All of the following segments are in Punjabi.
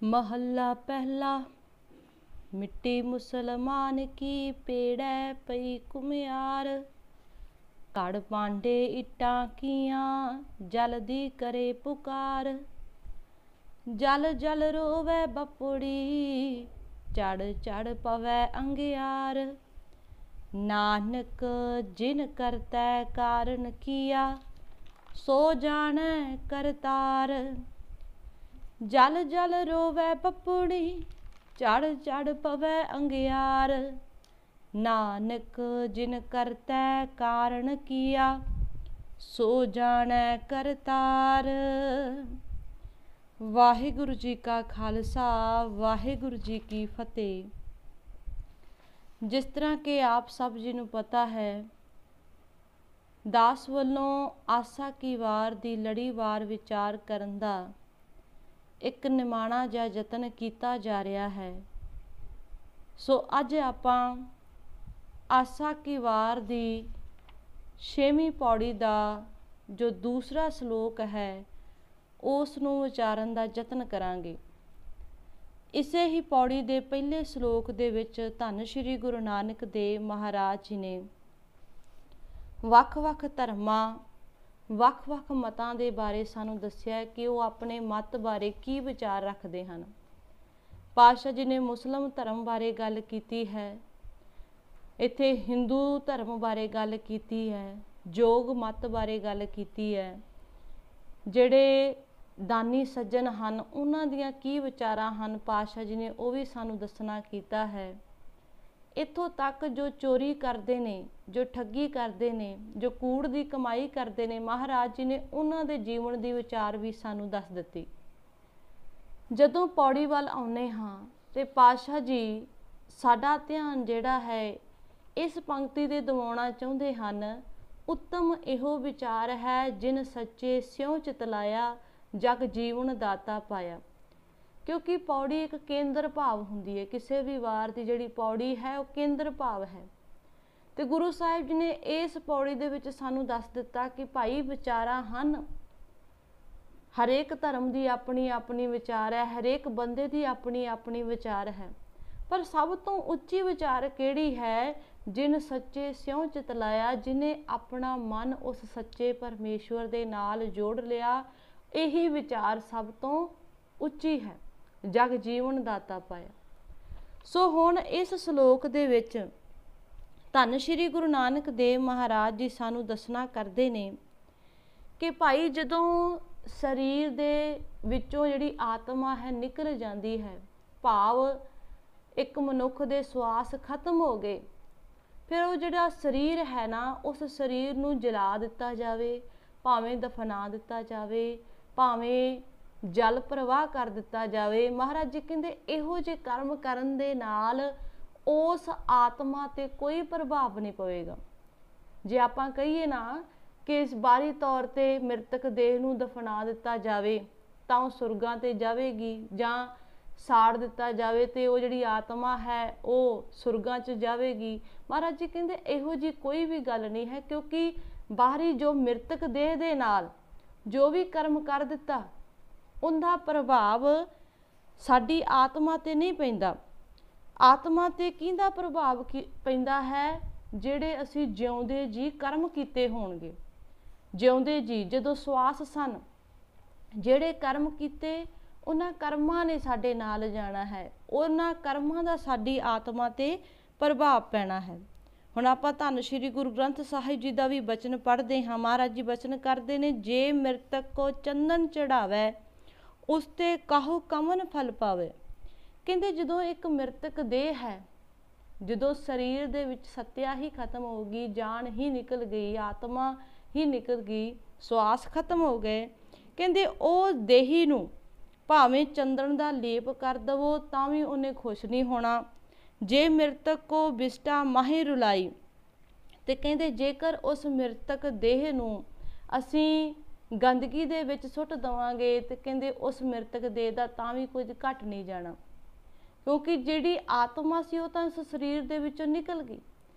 महला पहला। मिट्टी मुसलमान की पेड़ै पई कुम्हार, कड़ पांडे इट्टां कियां जलदी करे पुकार। जल जल रोवै बपुड़ी चढ़ चढ़ पवै अंगियार। नानक जिन करतै कारण किया सो जानै करतार। जल जल रोवै बपुड़ी चढ़ चढ़ पवै अंगियार। नानक जिन करतै कारण किया सो जानै करतार। वाहिगुरु जी का खालसा वाहिगुरु जी की फतेह। जिस तरह के आप सब जी नूं पता है, दास ਵੱਲੋਂ ਆਸਾ ਕੀ ਵਾਰ ਦੀ ਲੜੀਵਾਰ ਵਿਚਾਰ ਕਰਨ ਦਾ ਇੱਕ ਨਿਮਾਣਾ ਜਿਹਾ ਯਤਨ ਕੀਤਾ ਜਾ ਰਿਹਾ ਹੈ। ਸੋ ਅੱਜ ਆਪਾਂ ਆਸਾ ਕੀ ਵਾਰ ਦੀ 6ਵੀਂ ਪੌੜੀ ਦਾ ਜੋ ਦੂਸਰਾ ਸ਼ਲੋਕ ਹੈ ਉਸ ਨੂੰ ਉਚਾਰਨ ਦਾ ਯਤਨ ਕਰਾਂਗੇ। ਇਸੇ ਹੀ ਪੌੜੀ ਦੇ ਪਹਿਲੇ ਸ਼ਲੋਕ ਦੇ ਵਿੱਚ ਧੰਨ ਸ਼੍ਰੀ ਗੁਰੂ ਨਾਨਕ ਦੇਵ ਮਹਾਰਾਜ ਜੀ ਨੇ ਵੱਖ-ਵੱਖ ਧਰਮਾਂ ਵੱਖ-ਵੱਖ ਮਤਾਂ ਦੇ ਬਾਰੇ ਸਾਨੂੰ ਦੱਸਿਆ ਕਿ ਉਹ ਆਪਣੇ ਮਤ ਬਾਰੇ ਕੀ ਵਿਚਾਰ ਰੱਖਦੇ ਹਨ। ਪਾਤਸ਼ਾਹ ਜੀ ਨੇ ਮੁਸਲਿਮ ਧਰਮ ਬਾਰੇ ਗੱਲ ਕੀਤੀ ਹੈ, ਇੱਥੇ ਹਿੰਦੂ ਧਰਮ ਬਾਰੇ ਗੱਲ ਕੀਤੀ ਹੈ, ਯੋਗ ਮਤ ਬਾਰੇ ਗੱਲ ਕੀਤੀ ਹੈ। ਜਿਹੜੇ ਦਾਨੀ ਸੱਜਣ ਹਨ ਉਹਨਾਂ ਦੀਆਂ ਕੀ ਵਿਚਾਰਾਂ ਹਨ ਪਾਤਸ਼ਾਹ ਜੀ ਨੇ ਉਹ ਵੀ ਸਾਨੂੰ ਦੱਸਣਾ ਕੀਤਾ ਹੈ। ਇੱਥੋਂ ਤੱਕ ਜੋ ਚੋਰੀ ਕਰਦੇ ਨੇ, ਜੋ ਠੱਗੀ ਕਰਦੇ ਨੇ, ਜੋ ਕੂੜ ਦੀ ਕਮਾਈ ਕਰਦੇ ਨੇ, ਮਹਾਰਾਜ ਜੀ ਨੇ ਉਹਨਾਂ ਦੇ ਜੀਵਨ ਦੀ ਵਿਚਾਰ ਵੀ ਸਾਨੂੰ ਦੱਸ ਦਿੱਤੀ। ਜਦੋਂ ਪੌੜੀ ਵੱਲ ਆਉਂਦੇ ਹਾਂ ਤੇ ਪਾਤਸ਼ਾਹ ਜੀ ਸਾਡਾ ਧਿਆਨ ਜਿਹੜਾ ਹੈ ਇਸ ਪੰਕਤੀ ਦੇ ਦਿਵਾਉਣਾ ਚਾਹੁੰਦੇ ਹਨ। ਉੱਤਮ ਇਹੋ ਵਿਚਾਰ ਹੈ ਜਿਨ ਸੱਚੇ ਸਿਉ ਚਿਤਲਾਇਆ ਜਗ ਜੀਵਨ ਦਾਤਾ ਪਾਇਆ। ਕਿਉਂਕਿ ਪੌੜੀ ਇੱਕ ਕੇਂਦਰ ਭਾਵ ਹੁੰਦੀ ਹੈ, ਕਿਸੇ ਵੀ ਵਾਰ ਦੀ ਜਿਹੜੀ ਪੌੜੀ ਹੈ ਉਹ ਕੇਂਦਰ ਭਾਵ ਹੈ। ਤੇ ਗੁਰੂ ਸਾਹਿਬ ਜੀ ਨੇ ਇਸ ਪੌੜੀ ਦੇ ਵਿੱਚ ਸਾਨੂੰ ਦੱਸ ਦਿੱਤਾ ਕਿ ਭਾਈ ਵਿਚਾਰਾਂ ਹਨ, ਹਰੇਕ ਧਰਮ ਦੀ ਆਪਣੀ ਆਪਣੀ ਵਿਚਾਰ ਹੈ, ਹਰੇਕ ਬੰਦੇ ਦੀ ਆਪਣੀ ਆਪਣੀ ਵਿਚਾਰ ਹੈ, ਪਰ ਸਭ ਤੋਂ ਉੱਚੀ ਵਿਚਾਰ ਕਿਹੜੀ ਹੈ? ਜਿਨ ਸੱਚੇ ਸਿਉ ਚਿਤਲਾਇਆ, ਜਿਹਨੇ ਆਪਣਾ ਮਨ ਉਸ ਸੱਚੇ ਪਰਮੇਸ਼ਵਰ ਦੇ ਨਾਲ ਜੋੜ ਲਿਆ। ਇਹੀ ਵਿਚਾਰ ਸਭ ਤੋਂ ਉੱਚੀ ਹੈ, ਜਗ ਜੀਵਨ ਦਾਤਾ ਪਾਇਆ। ਸੋ ਹੁਣ ਇਸ ਸ਼ਲੋਕ ਦੇ ਵਿੱਚ ਧੰਨ ਸ਼੍ਰੀ ਗੁਰੂ ਨਾਨਕ ਦੇਵ ਮਹਾਰਾਜ ਜੀ ਸਾਨੂੰ ਦੱਸਣਾ ਕਰਦੇ ਨੇ ਕਿ ਭਾਈ ਜਦੋਂ ਸਰੀਰ ਦੇ ਵਿੱਚੋਂ ਜਿਹੜੀ ਆਤਮਾ ਹੈ ਨਿਕਲ ਜਾਂਦੀ ਹੈ, ਭਾਵ ਇੱਕ ਮਨੁੱਖ ਦੇ ਸਵਾਸ ਖਤਮ ਹੋ ਗਏ, ਫਿਰ ਉਹ ਜਿਹੜਾ ਸਰੀਰ ਹੈ ਨਾ ਉਸ ਸਰੀਰ ਨੂੰ ਜਲਾ ਦਿੱਤਾ ਜਾਵੇ, ਭਾਵੇਂ ਦਫਨਾ ਦਿੱਤਾ ਜਾਵੇ, ਭਾਵੇਂ ਜਲ ਪ੍ਰਵਾਹ ਕਰ ਦਿੱਤਾ ਜਾਵੇ। ਮਹਾਰਾਜ ਜੀ ਕਹਿੰਦੇ ਇਹੋ ਜਿਹੇ ਕਰਮ ਕਰਨ ਦੇ ਨਾਲ ਉਸ ਆਤਮਾ ਤੇ ਕੋਈ ਪ੍ਰਭਾਵ ਨਹੀਂ ਪਵੇਗਾ। ਜੇ ਆਪਾਂ ਕਹੀਏ ਨਾ ਕਿ ਇਸ ਬਾਹਰੀ ਤੌਰ ਤੇ ਮ੍ਰਿਤਕ ਦੇਹ ਨੂੰ ਦਫਨਾ ਦਿੱਤਾ ਜਾਵੇ ਤਾਂ ਉਹ ਸੁਰਗਾਂ ਤੇ ਜਾਵੇਗੀ, ਜਾਂ ਸਾੜ ਦਿੱਤਾ ਜਾਵੇ ਤੇ ਉਹ ਜਿਹੜੀ ਆਤਮਾ ਹੈ ਉਹ ਸੁਰਗਾਂ 'ਚ ਜਾਵੇਗੀ। ਮਹਾਰਾਜ ਜੀ ਕਹਿੰਦੇ ਇਹੋ ਜਿਹੀ ਕੋਈ ਵੀ ਗੱਲ ਨਹੀਂ ਹੈ, ਕਿਉਂਕਿ ਬਾਹਰੀ ਜੋ ਮ੍ਰਿਤਕ ਦੇਹ ਦੇ ਨਾਲ ਜੋ ਵੀ ਕਰਮ ਕਰ ਦਿੱਤਾ ਉਹਦਾ ਪ੍ਰਭਾਵ ਸਾਡੀ ਆਤਮਾ ਤੇ ਨਹੀਂ ਪੈਂਦਾ। ਆਤਮਾ ਤੇ ਕਿਹਦਾ ਪ੍ਰਭਾਵ ਪੈਂਦਾ ਹੈ? ਜਿਹੜੇ ਅਸੀਂ ਜਿਉਂਦੇ ਜੀ ਕਰਮ ਕੀਤੇ ਹੋਣਗੇ। ਜਿਉਂਦੇ ਜੀ ਜਦੋਂ ਸਵਾਸ ਸਨ, ਜਿਹੜੇ ਕਰਮ ਕੀਤੇ ਉਹਨਾਂ ਕਰਮਾਂ ਨੇ ਸਾਡੇ ਨਾਲ ਜਾਣਾ ਹੈ, ਉਹਨਾਂ ਕਰਮਾਂ ਦਾ ਸਾਡੀ ਆਤਮਾ ਤੇ ਪ੍ਰਭਾਵ ਪੈਣਾ ਹੈ। ਹੁਣ ਆਪਾਂ ਧੰਨ ਸ਼੍ਰੀ ਗੁਰੂ ਗ੍ਰੰਥ ਸਾਹਿਬ ਜੀ ਦਾ ਵੀ ਬਚਨ ਪੜ੍ਹਦੇ ਹਾਂ। ਮਹਾਰਾਜ ਜੀ ਬਚਨ ਕਰਦੇ ਨੇ, ਜੇ ਮ੍ਰਿਤਕ ਕੋ ਚੰਦਨ ਚੜਾਵੇ ਉਸ ਤੇ ਕਾਹੂ ਕਮਨ ਫਲ ਪਾਵੇ। ਕਹਿੰਦੇ ਜਦੋਂ ਇੱਕ ਮ੍ਰਿਤਕ ਦੇਹ ਹੈ, ਜਦੋਂ ਸਰੀਰ ਦੇ ਵਿੱਚ ਸੱਤਿਆ ਹੀ ਖਤਮ ਹੋ ਗਈ, ਜਾਨ ਹੀ ਨਿਕਲ ਗਈ, ਆਤਮਾ ਹੀ ਨਿਕਲ ਗਈ, ਸਵਾਸ ਖਤਮ ਹੋ ਗਏ, ਕਹਿੰਦੇ ਉਹ ਦੇਹੀ ਨੂੰ ਭਾਵੇਂ ਚੰਦਨ ਦਾ ਲੇਪ ਕਰ ਦਵੋ ਤਾਂ ਵੀ ਉਹਨੇ ਖੁਸ਼ ਨਹੀਂ ਹੋਣਾ। ਜੇ ਮ੍ਰਿਤਕ ਕੋ ਬਿਸਟਾ ਮਾਹੀ ਰੁਲਾਈ, ਤੇ ਕਹਿੰਦੇ ਜੇਕਰ ਉਸ ਮ੍ਰਿਤਕ ਦੇਹ ਨੂੰ ਅਸੀਂ ਗੰਦਗੀ ਦੇ ਵਿੱਚ ਸੁੱਟ ਦੇਵਾਂਗੇ ਤੇ ਕਹਿੰਦੇ ਉਸ ਮ੍ਰਿਤਕ ਦੇਹ ਦਾ ਤਾਂ ਵੀ ਕੁਝ ਘਟ ਨਹੀਂ ਜਾਣਾ, ਕਿਉਂਕਿ ਜਿਹੜੀ ਆਤਮਾ ਸੀ ਉਹ ਤਾਂ ਇਸ ਸਰੀਰ ਦੇ ਵਿੱਚੋਂ ਨਿਕਲ ਗਈ।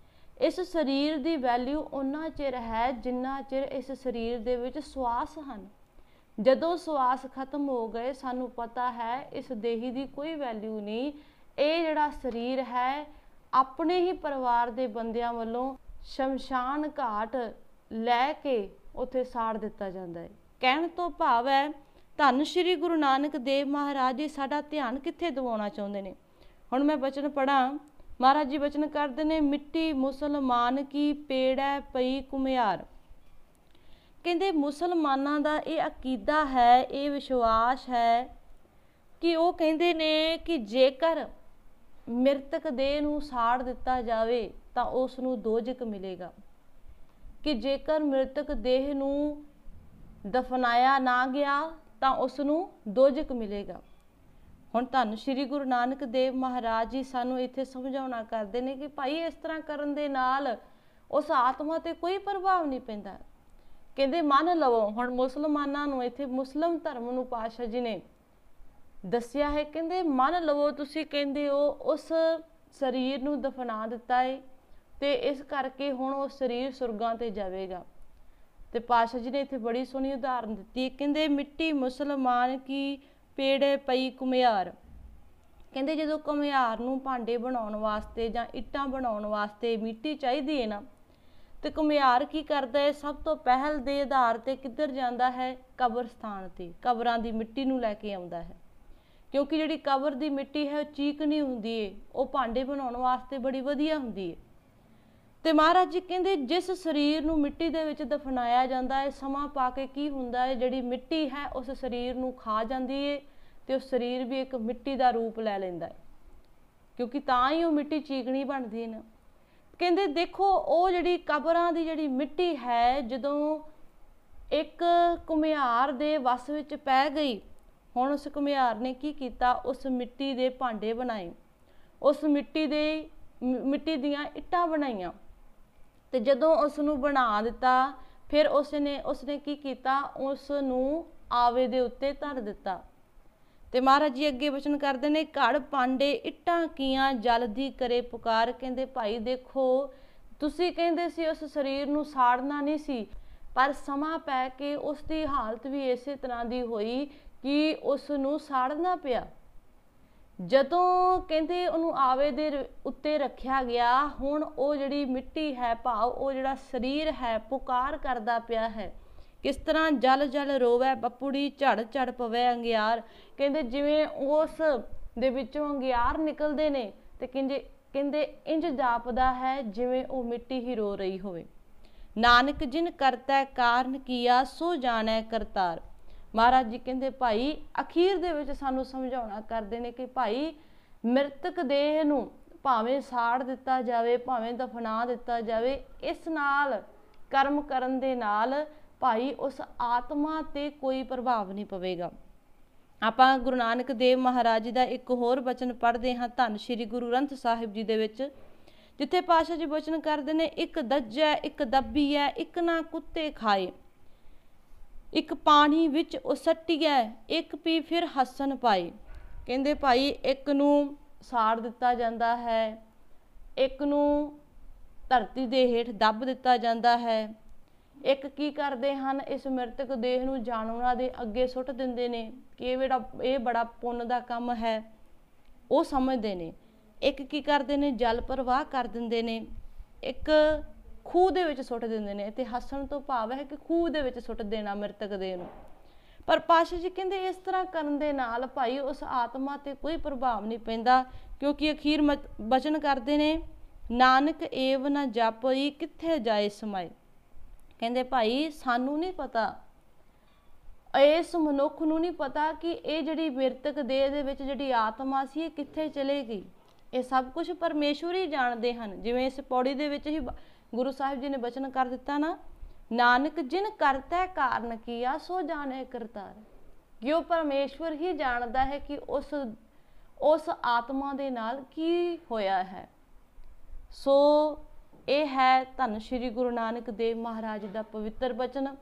ਇਸ ਸਰੀਰ ਦੀ ਵੈਲਿਊ ਉਨਾ ਚਿਰ ਹੈ ਜਿੰਨਾ ਚਿਰ ਇਸ ਸਰੀਰ ਦੇ ਵਿੱਚ ਸਵਾਸ ਹਨ। ਜਦੋਂ ਸਵਾਸ ਖਤਮ ਹੋ ਗਏ ਸਾਨੂੰ ਪਤਾ ਹੈ ਇਸ ਦੇਹੀ ਦੀ ਕੋਈ ਵੈਲਿਊ ਨਹੀਂ। ਇਹ ਜਿਹੜਾ ਸਰੀਰ ਹੈ ਆਪਣੇ ਹੀ ਪਰਿਵਾਰ ਦੇ ਬੰਦਿਆਂ ਵੱਲੋਂ ਸ਼ਮਸ਼ਾਨ ਘਾਟ ਲੈ ਕੇ ਉੱਥੇ ਸਾੜ ਦਿੱਤਾ ਜਾਂਦਾ ਹੈ। ਕਹਿਣ ਤੋਂ ਭਾਵ ਹੈ ਧੰਨ ਸ਼੍ਰੀ ਗੁਰੂ ਨਾਨਕ ਦੇਵ ਮਹਾਰਾਜ ਜੀ ਸਾਡਾ ਧਿਆਨ ਕਿੱਥੇ ਦਿਵਾਉਣਾ ਚਾਹੁੰਦੇ ਨੇ। ਹੁਣ ਮੈਂ ਬਚਨ ਪੜਾਂ। ਮਹਾਰਾਜ ਜੀ ਬਚਨ ਕਰਦੇ ਨੇ, ਮਿੱਟੀ ਮੁਸਲਮਾਨ ਕੀ ਪੇੜੈ ਪਈ ਘੁਮਿਆਰ। ਕਹਿੰਦੇ ਮੁਸਲਮਾਨਾਂ ਦਾ ਇਹ ਅਕੀਦਾ ਹੈ, ਇਹ ਵਿਸ਼ਵਾਸ ਹੈ ਕਿ ਉਹ ਕਹਿੰਦੇ ਨੇ ਕਿ ਜੇਕਰ ਮ੍ਰਿਤਕ ਦੇਹ ਨੂੰ ਸਾੜ ਦਿੱਤਾ ਜਾਵੇ ਤਾਂ ਉਸ ਨੂੰ ਦੋਜ਼ਖ ਮਿਲੇਗਾ, ਕਿ ਜੇਕਰ ਮ੍ਰਿਤਕ ਦੇਹ ਨੂੰ ਦਫਨਾਇਆ ਨਾ ਗਿਆ ਤਾਂ ਉਸ ਨੂੰ ਦੋਜ਼ਖ ਮਿਲੇਗਾ। ਹੁਣ ਧੰਨ ਸ਼੍ਰੀ ਗੁਰੂ ਨਾਨਕ ਦੇਵ ਮਹਾਰਾਜ ਜੀ ਸਾਨੂੰ ਇੱਥੇ ਸਮਝਾਉਣਾ ਕਰਦੇ ਨੇ ਕਿ ਭਾਈ ਇਸ ਤਰ੍ਹਾਂ ਕਰਨ ਦੇ ਨਾਲ ਉਸ ਆਤਮਾ ਤੇ ਕੋਈ ਪ੍ਰਭਾਵ ਨਹੀਂ ਪੈਂਦਾ। ਕਹਿੰਦੇ ਮੰਨ ਲਵੋ, ਹੁਣ ਮੁਸਲਮਾਨਾਂ ਨੂੰ ਇੱਥੇ ਮੁਸਲਿਮ ਧਰਮ ਨੂੰ ਪਾਤਸ਼ਾਹ ਜੀ ਨੇ ਦੱਸਿਆ ਹੈ, ਕਹਿੰਦੇ ਮੰਨ ਲਵੋ ਤੁਸੀਂ ਕਹਿੰਦੇ ਹੋ ਉਸ ਸਰੀਰ ਨੂੰ ਦਫਨਾ ਦਿੱਤਾ ਹੈ ਤੇ ਇਸ ਕਰਕੇ ਹੁਣ ਉਹ ਸਰੀਰ ਸੁਰਗਾਂ ਤੇ ਜਾਵੇਗਾ। ਤੇ ਪਾਤਸ਼ਾਹ ਜੀ ਨੇ ਇੱਥੇ ਬੜੀ ਸੋਹਣੀ ਉਦਾਹਰਨ ਦਿੱਤੀ ਹੈ, ਕਹਿੰਦੇ ਮਿੱਟੀ ਮੁਸਲਮਾਨ ਕੀ ਪੇੜੇ ਪਈ ਘੁਮਿਆਰ। ਕਹਿੰਦੇ ਜਦੋਂ ਘੁਮਿਆਰ ਨੂੰ ਭਾਂਡੇ ਬਣਾਉਣ ਵਾਸਤੇ ਜਾਂ ਇੱਟਾਂ ਬਣਾਉਣ ਵਾਸਤੇ ਮਿੱਟੀ ਚਾਹੀਦੀ ਹੈ ਨਾ, ਤੇ ਘੁਮਿਆਰ ਕੀ ਕਰਦਾ ਹੈ, ਸਭ ਤੋਂ ਪਹਿਲ ਦੇ ਆਧਾਰ ਤੇ ਕਿੱਧਰ ਜਾਂਦਾ ਹੈ, ਕਬਰਸਤਾਨ ਤੇ ਕਬਰਾਂ ਦੀ ਮਿੱਟੀ ਨੂੰ ਲੈ ਕੇ ਆਉਂਦਾ ਹੈ। ਕਿਉਂਕਿ ਜਿਹੜੀ ਕਬਰ ਦੀ ਮਿੱਟੀ ਹੈ ਉਹ ਚੀਕਣੀ ਹੁੰਦੀ ਹੈ, ਉਹ ਭਾਂਡੇ ਬਣਾਉਣ ਵਾਸਤੇ ਬੜੀ ਵਧੀਆ ਹੁੰਦੀ ਹੈ। ਤੇ ਮਹਾਰਾਜ ਜੀ ਕਹਿੰਦੇ ਜਿਸ ਸਰੀਰ ਨੂੰ ਮਿੱਟੀ ਦੇ ਵਿੱਚ ਦਫਨਾਇਆ ਜਾਂਦਾ ਹੈ, ਸਮਾਂ ਪਾ ਕੇ ਕੀ ਹੁੰਦਾ ਹੈ, ਜਿਹੜੀ ਮਿੱਟੀ ਹੈ ਉਸ ਸਰੀਰ ਨੂੰ ਖਾ ਜਾਂਦੀ ਹੈ ਤੇ ਉਹ ਸਰੀਰ ਵੀ ਇੱਕ ਮਿੱਟੀ ਦਾ ਰੂਪ ਲੈ ਲੈਂਦਾ ਹੈ, ਕਿਉਂਕਿ ਤਾਂ ਹੀ ਉਹ ਮਿੱਟੀ ਚੀਕਣੀ ਬਣਦੀ ਹੈ ਨਾ। ਕਹਿੰਦੇ ਦੇਖੋ ਉਹ ਜਿਹੜੀ ਕਬਰਾਂ ਦੀ ਜਿਹੜੀ ਮਿੱਟੀ ਹੈ ਜਦੋਂ ਇੱਕ ਘੁਮਿਆਰ ਦੇ ਵੱਸ ਵਿੱਚ ਪੈ ਗਈ, ਹੁਣ ਉਸ ਘੁਮਿਆਰ ਨੇ ਕੀ ਕੀਤਾ, ਉਸ ਮਿੱਟੀ ਦੇ ਭਾਂਡੇ ਬਣਾਏ, ਉਸ ਮਿੱਟੀ ਦੀਆਂ ਇੱਟਾਂ ਬਣਾਈਆਂ ਤੇ ਜਦੋਂ ਉਸ ਨੂੰ ਬਣਾ ਦਿੱਤਾ ਫਿਰ ਉਸਨੇ ਕੀ ਕੀਤਾ, ਉਸ ਨੂੰ ਆਵੇ ਦੇ ਉੱਤੇ ਧਰ ਦਿੱਤਾ। ਤੇ ਮਹਾਰਾਜ ਜੀ ਅੱਗੇ ਬਚਨ ਕਰਦੇ ਨੇ, ਘੜ ਪਾਂਡੇ ਇੱਟਾਂ ਕੀਆਂ ਜਲਦੀ ਕਰੇ ਪੁਕਾਰ। ਕਹਿੰਦੇ ਭਾਈ ਦੇਖੋ ਤੁਸੀਂ ਕਹਿੰਦੇ ਸੀ ਉਸ ਸਰੀਰ ਨੂੰ ਸਾੜਨਾ ਨਹੀਂ ਸੀ, ਪਰ ਸਮਾਂ ਪੈ ਕੇ ਉਸ ਦੀ ਹਾਲਤ ਵੀ ਇਸੇ ਤਰ੍ਹਾਂ ਦੀ ਹੋਈ ਕਿ ਉਸ ਨੂੰ ਸਾੜਨਾ ਪਿਆ। ਜਦੋਂ ਕਹਿੰਦੇ ਉਹਨੂੰ ਆਵੇ ਦੇ ਉੱਤੇ ਰੱਖਿਆ ਗਿਆ, ਹੁਣ ਉਹ ਜਿਹੜੀ ਮਿੱਟੀ ਹੈ ਭਾਵ ਉਹ ਜਿਹੜਾ ਸਰੀਰ ਹੈ ਪੁਕਾਰ ਕਰਦਾ ਪਿਆ ਹੈ, ਕਿਸ ਤਰ੍ਹਾਂ ਜਲ ਜਲ ਰੋਵੈ ਬਪੁੜੀ ਝੜ ਝੜ ਪਵੇ ਅੰਗਿਆਰ। ਕਹਿੰਦੇ ਜਿਵੇਂ ਉਸ ਦੇ ਵਿੱਚੋਂ ਅੰਗਿਆਰ ਨਿਕਲਦੇ ਨੇ ਤੇ ਕਹਿੰਦੇ ਇੰਜ ਜਾਪਦਾ ਹੈ ਜਿਵੇਂ ਉਹ ਮਿੱਟੀ ਹੀ ਰੋ ਰਹੀ ਹੋਵੇ। ਨਾਨਕ ਜਿਨ ਕਰਤਾ ਕਾਰਨ ਕੀਆ ਸੋ ਜਾਣੈ ਕਰਤਾਰ। ਮਹਾਰਾਜ ਜੀ ਕਹਿੰਦੇ ਭਾਈ ਅਖੀਰ ਦੇ ਵਿੱਚ ਸਾਨੂੰ ਸਮਝਾਉਣਾ ਕਰਦੇ ਨੇ ਕਿ ਭਾਈ ਮ੍ਰਿਤਕ ਦੇਹ ਨੂੰ ਭਾਵੇਂ ਸਾੜ ਦਿੱਤਾ ਜਾਵੇ, ਭਾਵੇਂ ਦਫਨਾ ਦਿੱਤਾ ਜਾਵੇ, ਇਸ ਨਾਲ ਕਰਮ ਕਰਨ ਦੇ ਨਾਲ ਭਾਈ ਉਸ ਆਤਮਾ ਤੇ ਕੋਈ ਪ੍ਰਭਾਵ ਨਹੀਂ ਪਵੇਗਾ। ਆਪਾਂ ਗੁਰੂ ਨਾਨਕ ਦੇਵ ਮਹਾਰਾਜ ਜੀ ਦਾ ਇੱਕ ਹੋਰ ਬਚਨ ਪੜ੍ਹਦੇ ਹਾਂ ਧੰਨ ਸ਼੍ਰੀ ਗੁਰੂ ਗ੍ਰੰਥ ਸਾਹਿਬ ਜੀ ਦੇ ਵਿੱਚ, ਜਿੱਥੇ ਪਾਤਸ਼ਾਹ ਜੀ ਬਚਨ ਕਰਦੇ ਨੇ, ਇੱਕ ਦੱਜੈ ਇੱਕ ਦੱਬੀਐ ਇੱਕ ਨਾ ਕੁੱਤੇ ਖਾਏ, ਇੱਕ ਪਾਣੀ ਵਿੱਚ ਉਹ ਸੱਟੀਐ ਇੱਕ ਪੀ ਫਿਰ ਹੱਸਣ ਪਾਏ। ਕਹਿੰਦੇ ਭਾਈ ਇੱਕ ਨੂੰ ਸਾੜ ਦਿੱਤਾ ਜਾਂਦਾ ਹੈ, ਇੱਕ ਨੂੰ ਧਰਤੀ ਦੇ ਹੇਠ ਦੱਬ ਦਿੱਤਾ ਜਾਂਦਾ ਹੈ, ਇੱਕ ਕੀ ਕਰਦੇ ਹਨ, ਇਸ ਮ੍ਰਿਤਕ ਦੇਹ ਨੂੰ ਜਾਨਵਰਾਂ ਦੇ ਅੱਗੇ ਸੁੱਟ ਦਿੰਦੇ ਨੇ ਕਿ ਇਹ ਬੜਾ ਪੁੰਨ ਦਾ ਕੰਮ ਹੈ, ਉਹ ਸਮਝਦੇ ਨੇ। ਇੱਕ ਕੀ ਕਰਦੇ ਨੇ, ਜਲ ਪ੍ਰਵਾਹ ਕਰ ਦਿੰਦੇ ਨੇ, ਇੱਕ ਖੂਹ ਦੇ ਵਿੱਚ ਸੁੱਟ ਦਿੰਦੇ ਨੇ। ਤੇ ਹੱਸਣ ਤੋਂ ਭਾਵ ਹੈ ਕਿ ਖੂਹ ਦੇ ਵਿੱਚ ਸੁੱਟ ਦੇਣਾ ਮ੍ਰਿਤਕ ਦੇਹ ਨੂੰ। ਪਰ ਪਾਤਸ਼ਾਹ ਜੀ ਕਹਿੰਦੇ ਇਸ ਤਰ੍ਹਾਂ ਕਰਨ ਦੇ ਨਾਲ ਭਾਈ ਉਸ ਆਤਮਾ ਤੇ ਕੋਈ ਪ੍ਰਭਾਵ ਨਹੀਂ ਪੈਂਦਾ, ਕਿਉਂਕਿ ਅਖੀਰ ਬਚਨ ਕਰਦੇ ਨੇ, ਨਾਨਕ ਏਵ ਨਾ ਜਾਪਈ ਕਿੱਥੇ ਜਾਏ ਸਮਾਏ। ਕਹਿੰਦੇ ਭਾਈ ਸਾਨੂੰ ਨਹੀਂ ਪਤਾ, ਇਸ ਮਨੁੱਖ ਨੂੰ ਨਹੀਂ ਪਤਾ ਕਿ ਇਹ ਜਿਹੜੀ ਮ੍ਰਿਤਕ ਦੇਹ ਦੇ ਵਿੱਚ ਜਿਹੜੀ ਆਤਮਾ ਸੀ ਇਹ ਕਿੱਥੇ ਚਲੇ ਗਈ। ਇਹ ਸਭ ਕੁਝ ਪਰਮੇਸ਼ਵਰ ਹੀ ਜਾਣਦੇ ਹਨ। ਜਿਵੇਂ ਇਸ ਪੌੜੀ ਦੇ ਵਿੱਚ ਹੀ ਗੁਰੂ ਸਾਹਿਬ ਜੀ ਨੇ ਬਚਨ ਕਰ ਦਿੱਤਾ ਨਾ, ਨਾਨਕ ਜਿਨ ਕਰਤਾ ਕਾਰਨ ਕੀਆ ਸੋ ਜਾਣੇ ਕਰਤਾਰ, ਕਿ ਉਹ ਪਰਮੇਸ਼ਵਰ ਹੀ ਜਾਣਦਾ ਹੈ ਕਿ ਉਸ ਆਤਮਾ ਦੇ ਨਾਲ ਕੀ ਹੋਇਆ ਹੈ। ਸੋ ਇਹ ਹੈ ਧੰਨ ਸ਼੍ਰੀ ਗੁਰੂ ਨਾਨਕ ਦੇਵ ਮਹਾਰਾਜ ਦਾ ਪਵਿੱਤਰ ਬਚਨ।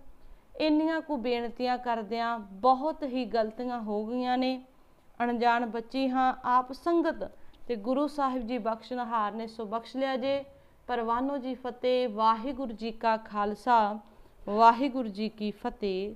ਇੰਨੀਆਂ ਕੁ ਬੇਨਤੀਆਂ ਕਰਦਿਆਂ ਬਹੁਤ ਹੀ ਗਲਤੀਆਂ ਹੋ ਗਈਆਂ ਨੇ, ਅਣਜਾਣ ਬੱਚੀ ਹਾਂ, ਆਪ ਸੰਗਤ ਤੇ ਗੁਰੂ ਸਾਹਿਬ ਜੀ ਬਖਸ਼ਣਹਾਰ ਨੇ, ਸੋ ਬਖਸ਼ ਲਿਆ ਜੇ। ਪਰਵਾਨੋ ਜੀ ਫਤਿਹ। ਵਾਹਿਗੁਰੂ ਜੀ ਕਾ ਖਾਲਸਾ, ਵਾਹਿਗੁਰੂ ਜੀ ਕੀ ਫਤਿਹ।